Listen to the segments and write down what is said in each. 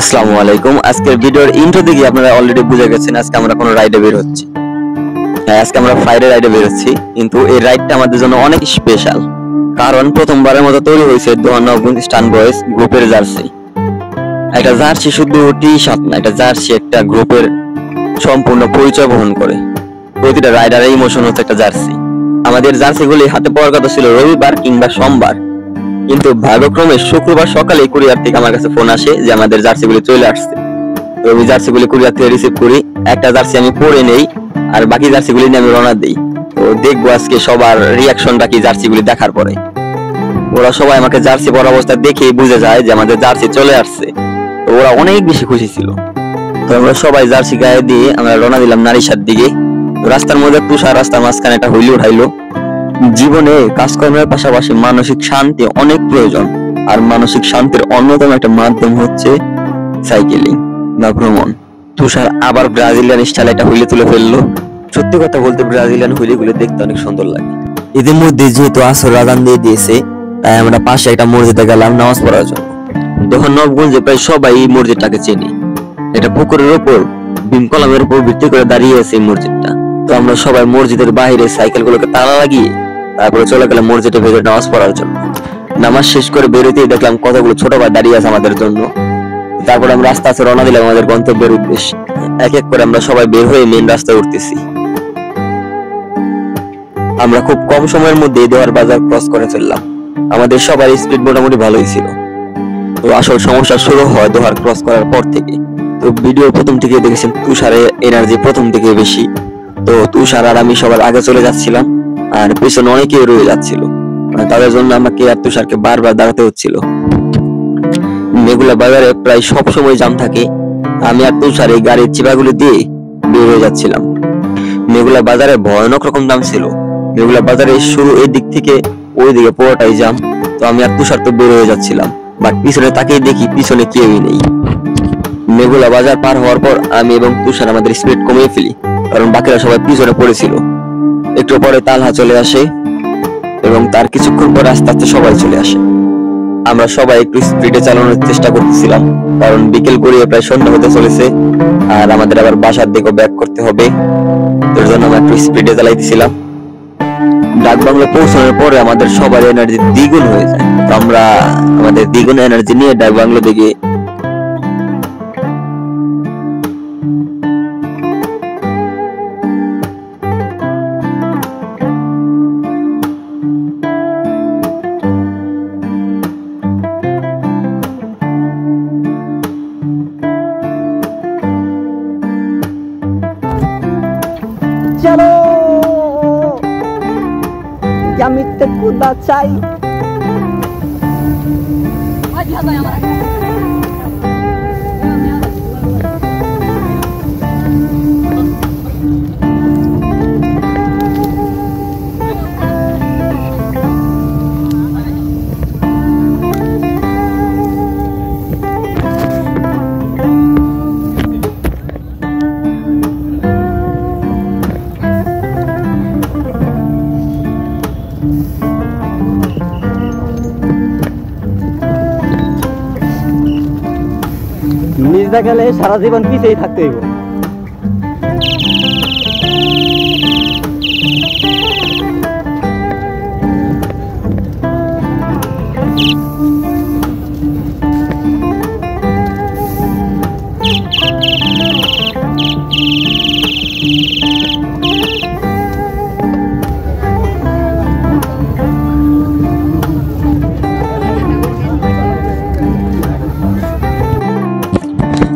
আসসালামু আলাইকুম। আজকের ভিডিওর ইন্ট্রো থেকে আপনারা অলরেডি বুঝে গেছেন আজকে আমরা কোনো রাইডে বের হচ্ছি। আজকে আমরা ফ্রাইডে রাইডে বের হচ্ছি, কিন্তু এই রাইডটা আমাদের জন্য অনেক স্পেশাল, কারণ প্রথমবারের মতো তৈরি হয়েছে দোহানগঞ্জ স্টান বয়েজ গ্রুপের জার্সি। একটা জার্সি শুধু টি শার্ট না, এটা জার্সি একটা গ্রুপের সম্পূর্ণ পরিচয় বহন করে। প্রতিটা রাইডারের ইমোশন হচ্ছে একটা জার্সি। আমাদের জার্সিগুলি হাতে পাওয়ার কথা ছিল রবিবার কিংবা সোমবার, কিন্তু ভাগ্যক্রমে শুক্রবার সকালে কুরিয়ার থেকে আমার কাছে ফোন আসে যে আমাদের জার্সিগুলি চলে আসছে। তো আমি জার্সিগুলি কুরিয়ার থেকে রিসিভ করি, একটা জার্সি আমি পরে নেই আর বাকি জার্সিগুলি নিয়ে আমি রওনা দিই। তো দেখবো আজকে সবার রিয়াকশনটা কি জার্সিগুলি দেখার পরে। ওরা সবাই আমাকে জার্সি পরা অবস্থা দেখেই বুঝে যায় যে আমাদের জার্সি চলে আসছে। তো ওরা অনেক বেশি খুশি ছিল। তো আমরা সবাই জার্সি গায়ে দিয়ে আমরা রওনা দিলাম নারিশার দিকে। রাস্তার মধ্যে তুষার, রাস্তার মাঝখানে একটা হুইল উঠাইলো। জীবনে কাজকর্মের পাশাপাশি মানসিক শান্তি অনেক প্রয়োজন, আর মানসিক শান্তির অন্যতম একটা মাধ্যম হচ্ছে সাইকেলিং বা ভ্রমণ। তুষার আবার ব্রাজিলিয়ান স্টাইলে একটা হুইলে তুলে ফেললো। সত্যি কথা বলতে ব্রাজিলিয়ান হুইলগুলো দেখতে অনেক সুন্দর লাগে। এদের মধ্যে যেহেতু আসর আজান দিয়ে দিয়েছে, তাই আমরা পাশে একটা মসজিদে গেলাম নামাজ পড়ার জন্য। দোহানগঞ্জে প্রায় সবাই এই মসজিদটাকে চেনে। এটা পুকুরের ওপর বিম কলামের উপর ভিত্তি করে দাঁড়িয়ে আছে এই মসজিদটা। তো আমরা সবাই মসজিদের বাইরে সাইকেলগুলোকে তালা লাগিয়ে তারপরে চলে গেলাম মসজিদের ভেতরে নামাজ পড়ার জন্য। নামাজ শেষ করে বেরোতেই দেখলাম কতগুলো ছোট ভাই দাঁড়িয়ে আছে আমাদের জন্য। তারপরে আমরা আস্তে আস্তে রওনা দিলাম আমাদের গন্তব্যের উদ্দেশ্যে। এক এক করে আমরা সবাই বের হয়ে মেইন রাস্তায় উঠতেছি। আমরা খুব কম সময়ের মধ্যে দোহার বাজার ক্রস করে ফেললাম। আমাদের সবার স্পিড মোটামুটি ভালোই ছিল। তো আসল সমস্যা শুরু হয় দোহার ক্রস করার পর থেকে। তো ভিডিও প্রথম থেকে দেখেছেন তুষারের এনার্জি প্রথম থেকে বেশি। তো তুষার আর আমি সবার আগে চলে যাচ্ছিলাম, আর পিছনে অনেকেই রয়ে যাচ্ছিল। তাদের জন্য আমাকে আর তুষারকে বারবার দাঁড়াতে হচ্ছিল। মেঘুলা বাজারে প্রায় সব সময় জাম থাকে। আমি আর তুষার এই গাড়ির চিপাগুলো দিয়ে বের হয়ে যাচ্ছিলাম। মেঘুলা বাজারে ভয়ানক রকম দাম ছিল। মেঘুলা বাজারে শুরু এই দিক থেকে ওই দিকে পুরোটাই জাম। তো আমি আর তুষার তো বের হয়ে যাচ্ছিলাম, বাট পিছনে তাকিয়ে দেখি পিছনে কেউই নেই। মেঘুলা বাজার পার হওয়ার পর আমি এবং তুষার আমাদের স্পিড কমিয়ে ফেলি, কারণ বাকিরা সবাই পিছনে পড়েছিল। একটু পরে তালহা চলে আসে এবং তার কিছুক্ষণ পরে আস্তে আস্তে সবাই চলে আসে। আমরা সবাই একটু স্পিডে চালানোর চেষ্টা করতেছিলাম, কারণ বিকেল গড়িয়ে প্রায় সন্ধ্যা হতে চলেছে আর আমাদের আবার বাসার দিকে ব্যাক করতে হবে। তার জন্য আমরা একটু স্পিডে চালাইতেছিলাম। ডাকবাংলো পৌঁছানোর পরে আমাদের সবার এনার্জি দ্বিগুণ হয়ে যায়। তো আমরা আমাদের দ্বিগুণ এনার্জি নিয়ে ডাকবাংলো দিকে चलो जमीते कूदा चाई নিজ গেলে সারা জীবন পিছেই থাকতে হইব।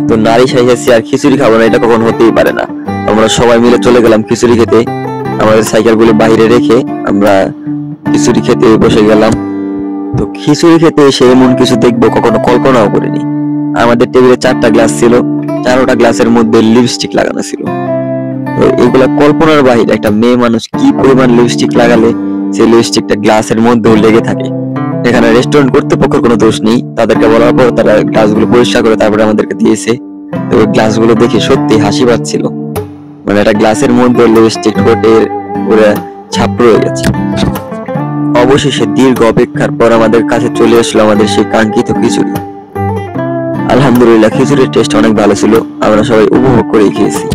তো নারী সাইজেছি আর খিচুড়ি খাবো না, এটা কখন হতেই পারে না। আমরা সবাই মিলে চলে গেলাম খিচুড়ি খেতে। আমাদের সাইকেলগুলি বাইরে রেখে আমরা খিচুড়ি খেতে বসে গেলাম। তো খিচুড়ি খেতে এসে এমন কিছু দেখবো কখনো কল্পনাও করিনি। আমাদের টেবিলে 4টা গ্লাস ছিল, 4টা গ্লাসের মধ্যে লিপস্টিক লাগানো ছিল। তো এগুলা কল্পনার বাহিরে। একটা মেয়ে মানুষ কি পরিমাণ লিপস্টিক লাগালে সেই লিপস্টিকটা গ্লাসের মধ্যেও লেগে থাকে। এখানে রেস্টুরেন্ট কর্তৃপক্ষের কোনো দোষ নেই, তাদেরকে বলার পর তারা গ্লাসগুলো পরিষ্কার করে তারপরে আমাদেরকে দিয়েছে। তো ওই গ্লাসগুলো দেখে সত্যি হাসি পাচ্ছিল। মানে একটা গ্লাসের মধ্যে লিপস্টিক ঠোঁটের পুরো ছাপ রয়ে গেছে। অবশেষে দীর্ঘ অপেক্ষার পর আমাদের কাছে চলে আসলো আমাদের সেই কাঙ্ক্ষিত খিচুড়ি। আলহামদুলিল্লাহ খিচুড়ির টেস্ট অনেক ভালো ছিল, আমরা সবাই উপভোগ করে খেয়েছি।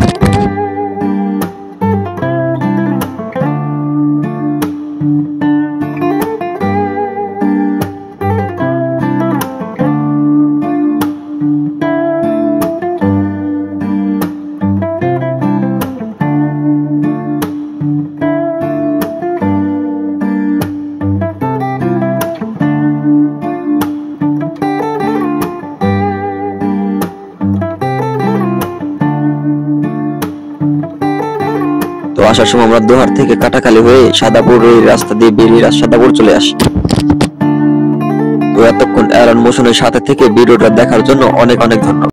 তো আসার সময় আমরা দোহার থেকে কাটাখালী হয়ে সাদাপুর এই রাস্তা দিয়ে বেরিয়ে সাদাপুর চলে আসি। তো এতক্ষণ এরন মোশনের সাথে থেকে ভিডিওটা দেখার জন্য অনেক অনেক ধন্যবাদ।